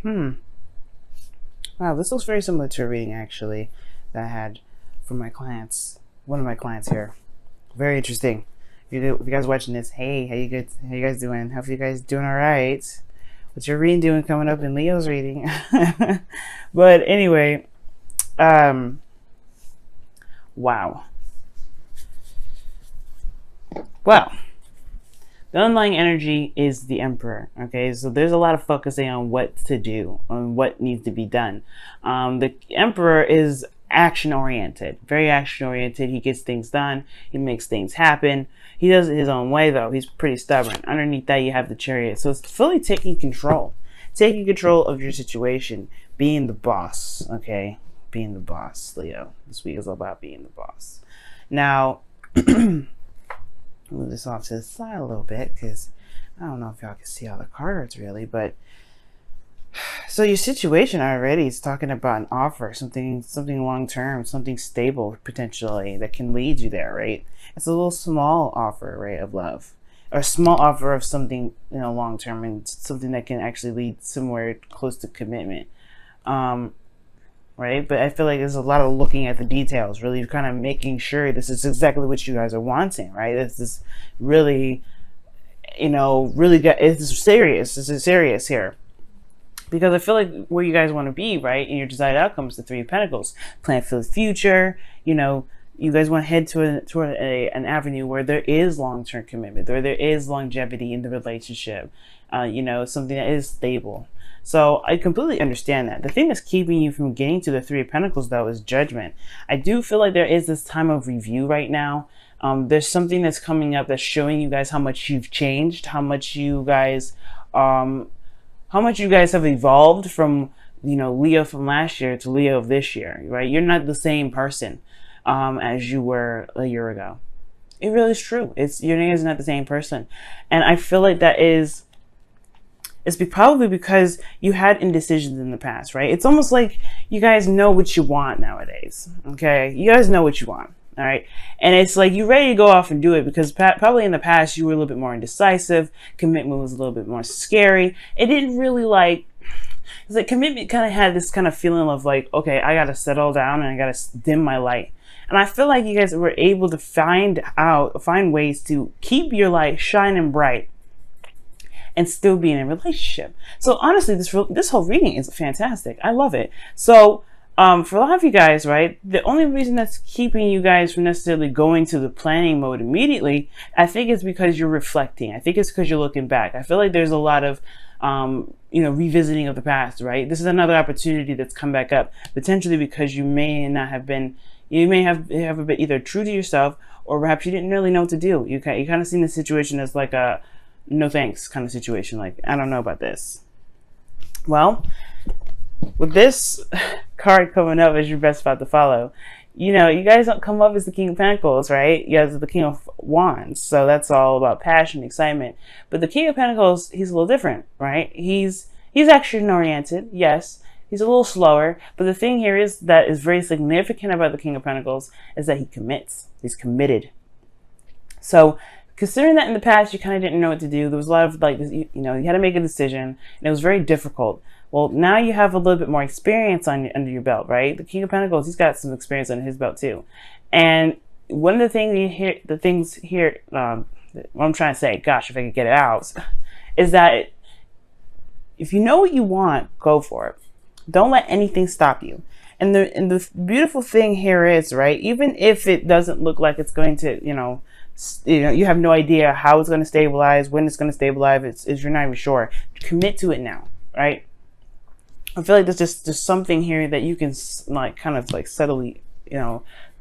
Hmm. Wow, this looks very similar to a reading actually that I had from my clients. One of my clients here. Very interesting. If you guys watching this, hey, how you guys doing? Hope you guys doing all right. What's your reading doing coming up in Leo's reading? But anyway, um, wow. Well, the underlying energy is the Emperor. Okay, so there's a lot of focusing on what to do, on what needs to be done. The Emperor is action oriented, very action oriented. He gets things done, he makes things happen. He does it his own way, though. He's pretty stubborn. Underneath that, you have the Chariot. So it's fully taking control of your situation, being the boss. Okay, being the boss, Leo. This week is all about being the boss. Now, move this off to the side a little bit because I don't know if y'all can see all the cards really, but so your situation already is talking about an offer, something long term, something stable potentially that can lead you there, right? It's a little small offer, right, of love, or a small offer of something, long term, and something that can actually lead somewhere close to commitment. Right? But I feel like there's a lot of looking at the details, really kind of making sure this is exactly what you guys are wanting, right? This is really, it's serious. This is serious here. Because I feel like where you guys want to be, right, in your desired outcomes, the Three of Pentacles, plan for the future, you guys want to head toward an avenue where there is long-term commitment, where there is longevity in the relationship, something that is stable. So I completely understand that. The thing that's keeping you from getting to the Three of Pentacles, though, is judgment. I do feel like there is this time of review right now. There's something that's coming up that's showing you guys how much you've changed, how much you guys have evolved from, Leo from last year to Leo of this year, right? You're not the same person as you were a year ago. It really is true. Your name is not the same person. And I feel like that is... it's probably because you had indecisions in the past, right? It's almost like you guys know what you want nowadays, okay? You guys know what you want, all right? And it's like you're ready to go off and do it because probably in the past you were a little bit more indecisive. Commitment was a little bit more scary. It didn't really it's like commitment kind of had this kind of feeling of like, okay, I got to settle down and I got to dim my light. And I feel like you guys were able to find ways to keep your light shining bright and still be in a relationship. So honestly, this whole reading is fantastic. I love it. So for a lot of you guys, right, the only reason that's keeping you guys from necessarily going to the planning mode immediately, I think it's because you're reflecting. I think it's because you're looking back. I feel like there's a lot of revisiting of the past, right? This is another opportunity that's come back up, potentially because you may have been a bit either true to yourself, or perhaps you didn't really know what to do. You kind of seen the situation as like a no thanks kind of situation, like I don't know about this. Well, with this card coming up as your best spot to follow, you guys don't come up as the King of Pentacles, right? You guys are the King of Wands, so that's all about passion, excitement. But the King of Pentacles, he's a little different, right? He's action oriented, yes. He's a little slower, but the thing here is that is very significant about the King of Pentacles is that he commits. He's committed. So considering that in the past you kind of didn't know what to do, there was a lot of you had to make a decision, and it was very difficult. Well, now you have a little bit more experience under your belt, right? The King of Pentacles, he's got some experience under his belt too. And one of the things here, what I'm trying to say, gosh, if I could get it out, is that if you know what you want, go for it. Don't let anything stop you. And the beautiful thing here is, right, even if it doesn't look like it's going to, you have no idea how it's going to stabilize, when it's going to stabilize, you're not even sure. Commit to it now, right? I feel like there's just something here that you can kind of subtly,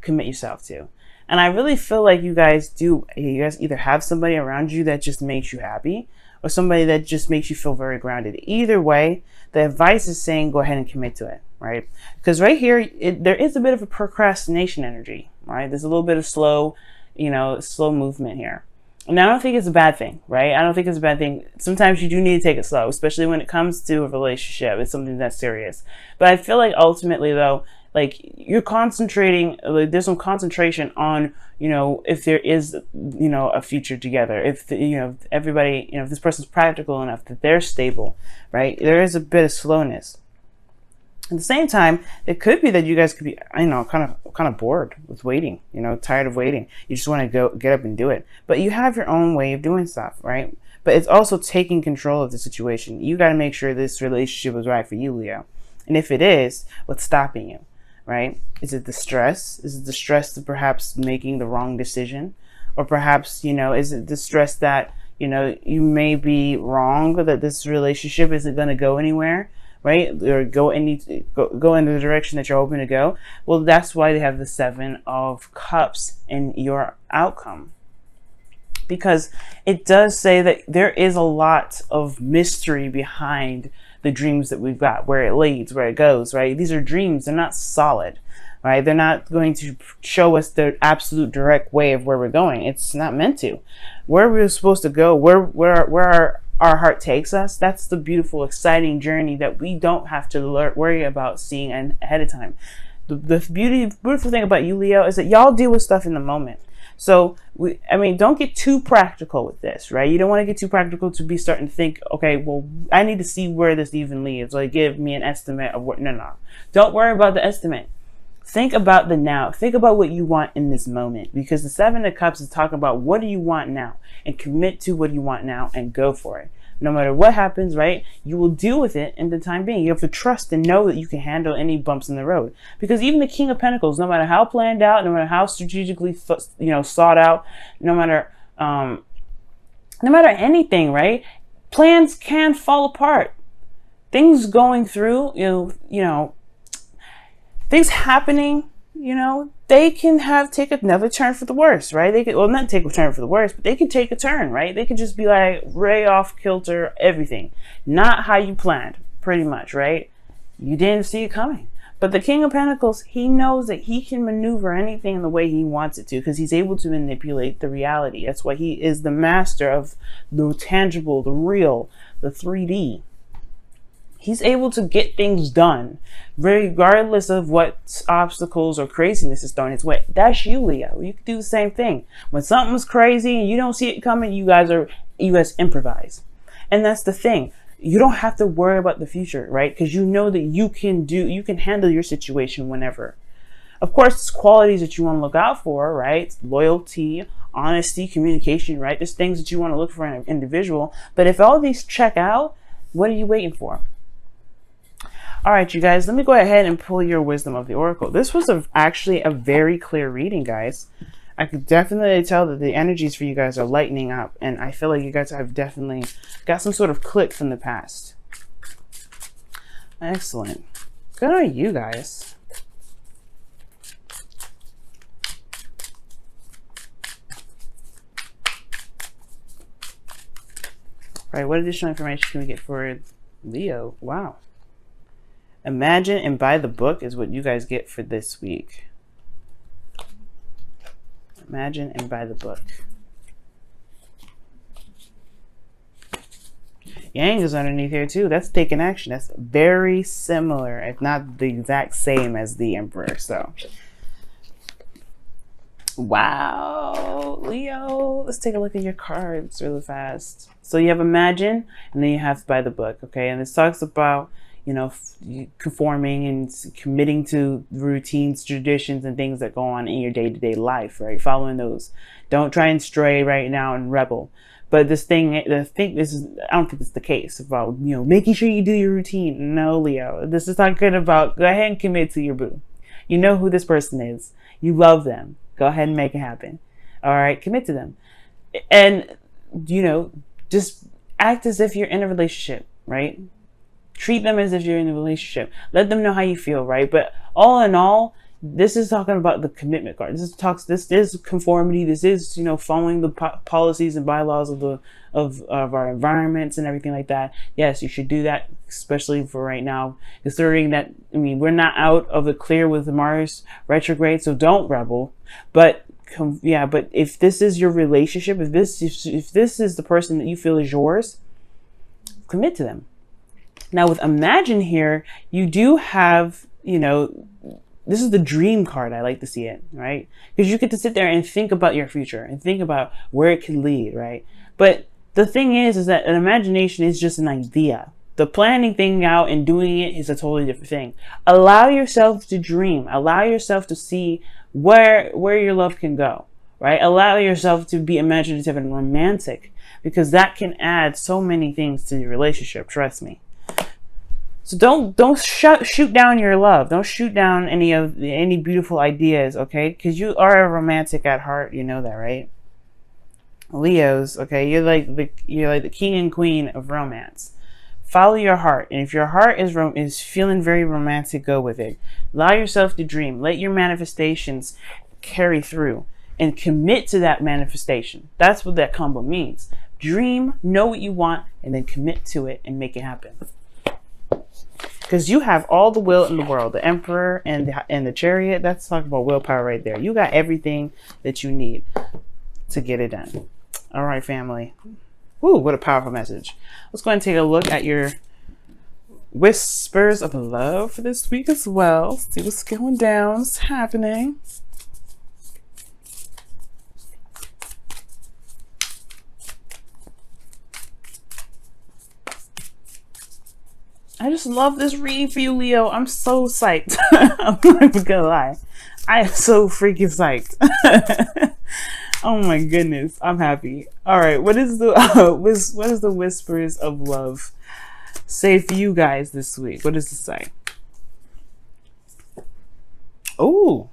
commit yourself to. And I really feel like you guys either have somebody around you that just makes you happy, or somebody that just makes you feel very grounded. Either way, the advice is saying go ahead and commit to it, right? Because right here, there is a bit of a procrastination energy, right? There's a little bit of slow movement here. And I don't think it's a bad thing, right? I don't think it's a bad thing. Sometimes you do need to take it slow, especially when it comes to a relationship. It's something that's serious. But I feel like ultimately, though, Like you're concentrating, like there's some concentration on, you know, if there is, you know, a future together, if the, you know, everybody, you know, if this person's practical enough that they're stable, right? There is a bit of slowness. At the same time, it could be that you guys could be, you know, kind of bored with waiting, you know, tired of waiting. You just want to go get up and do it. But you have your own way of doing stuff, right? But it's also taking control of the situation. You got to make sure this relationship is right for you, Leo. And if it is, what's stopping you, right? Is it the stress? Is it the stress of perhaps making the wrong decision? Or perhaps, you know, is it the stress that, you know, you may be wrong, that this relationship isn't going to go anywhere? Right? Or go in the direction that you're hoping to go. Well, that's why they have the 7 of Cups in your outcome. Because it does say that there is a lot of mystery behind the dreams that we've got, where it leads, where it goes, right? These are dreams. They're not solid, right? They're not going to show us the absolute direct way of where we're going. It's not meant to. Where we're supposed to go, where our heart takes us, that's the beautiful, exciting journey that we don't have to worry about seeing ahead of time. The beautiful thing about you, Leo, is that y'all deal with stuff in the moment. So, don't get too practical with this, right? You don't want to get too practical to be starting to think, okay, well, I need to see where this even leads. Like, give me an estimate of what, no. Don't worry about the estimate. Think about the now. Think about what you want in this moment, because the 7 of Cups is talking about what do you want now, and commit to what you want now and go for it. No matter what happens, right, you will deal with it in the time being. You have to trust and know that you can handle any bumps in the road. Because even the King of Pentacles, no matter how planned out, no matter how strategically, sought out, no matter anything, right, plans can fall apart. Things going through, things happening, they can take another turn for the worse, right? They could, well, not take a turn for the worse, but they can take a turn, right? They could just be like way off kilter, everything. Not how you planned, pretty much, right? You didn't see it coming. But the King of Pentacles, he knows that he can maneuver anything the way he wants it to, because he's able to manipulate the reality. That's why he is the master of the tangible, the real, the 3D. He's able to get things done, regardless of what obstacles or craziness is thrown his way. That's you, Leo. You can do the same thing. When something's crazy and you don't see it coming, you guys improvise. And that's the thing. You don't have to worry about the future, right? Because you know that you can handle your situation whenever. Of course, it's qualities that you want to look out for, right? Loyalty, honesty, communication, right? There's things that you want to look for in an individual. But if all these check out, what are you waiting for? All right, you guys, let me go ahead and pull your wisdom of the oracle. This was actually a very clear reading, guys. I could definitely tell that the energies for you guys are lightening up, and I feel like you guys have definitely got some sort of click from the past. Excellent. Good on you guys. All right, what additional information can we get for Leo? Wow. Imagine and buy the book is what you guys get for this week. Imagine and buy the book. Yang is underneath here too. That's taking action. That's very similar, if not the exact same as the Emperor. So, wow, Leo. Let's take a look at your cards really fast. So you have Imagine, and then you have Buy the Book. Okay, and this talks about, conforming and committing to routines, traditions, and things that go on in your day-to-day life, right? Following those. Don't try and stray right now and rebel. But this thing, I don't think this is the case about, making sure you do your routine. No, Leo. This is talking about, go ahead and commit to your boo. You know who this person is. You love them. Go ahead and make it happen. All right? Commit to them. And, just act as if you're in a relationship, right? Treat them as if you're in a relationship. Let them know how you feel, right? But all in all, this is talking about the commitment card. This is conformity. This is, following the policies and bylaws of our environments and everything like that. Yes, you should do that, especially for right now, considering that, we're not out of the clear with Mars retrograde, so don't rebel. But but if this is your relationship, if this is the person that you feel is yours, commit to them. Now with Imagine here, you do have, this is the dream card. I like to see it, right? Because you get to sit there and think about your future and think about where it could lead, right? But the thing is that an imagination is just an idea. The planning thing out and doing it is a totally different thing. Allow yourself to dream. Allow yourself to see where your love can go, right? Allow yourself to be imaginative and romantic, because that can add so many things to your relationship. Trust me. So don't shoot down your love. Don't shoot down any beautiful ideas, okay? Because you are a romantic at heart. You know that, right? Leos, okay? You're like the king and queen of romance. Follow your heart, and if your heart is feeling very romantic, go with it. Allow yourself to dream. Let your manifestations carry through, and commit to that manifestation. That's what that combo means. Dream, know what you want, and then commit to it and make it happen. Because you have all the will in the world. The Emperor and the Chariot, that's talking about willpower right there. You got everything that you need to get it done. All right, family. Woo, what a powerful message. Let's go ahead and take a look at your whispers of love for this week as well. See what's going down, what's happening. I just love this reading for you, Leo. I'm so psyched. I'm not even gonna lie. I am so freaking psyched. Oh my goodness, I'm happy. All right, what is the whispers of love say for you guys this week? What does it say? Oh,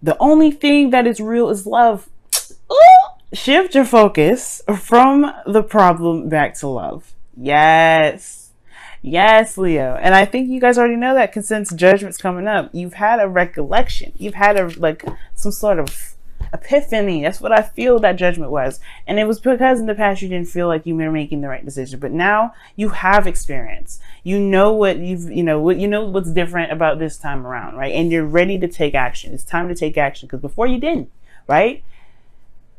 the only thing that is real is love. Ooh! Shift your focus from the problem back to love. Yes. Yes, Leo. And I think you guys already know that, because since Judgment's coming up, you've had a recollection. You've had some sort of epiphany. That's what I feel that Judgment was. And it was because in the past you didn't feel like you were making the right decision. But now you have experience. You know what's different about this time around, right? And you're ready to take action. It's time to take action, because before you didn't, right?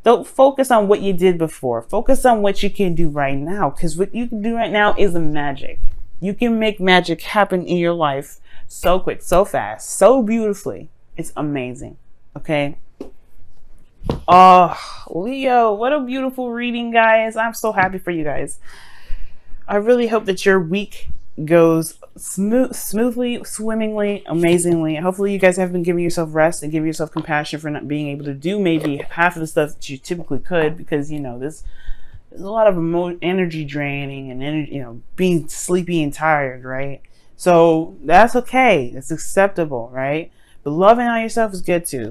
Don't focus on what you did before. Focus on what you can do right now, because what you can do right now is magic. You can make magic happen in your life so quick, so fast, so beautifully. It's amazing. Okay. Oh, Leo, what a beautiful reading, guys. I'm so happy for you guys. I really hope that your week goes smoothly, swimmingly, amazingly. Hopefully you guys have been giving yourself rest and giving yourself compassion for not being able to do maybe half of the stuff that you typically could, because there's a lot of energy draining and being sleepy and tired, right? So that's okay. It's acceptable, right? But loving on yourself is good too.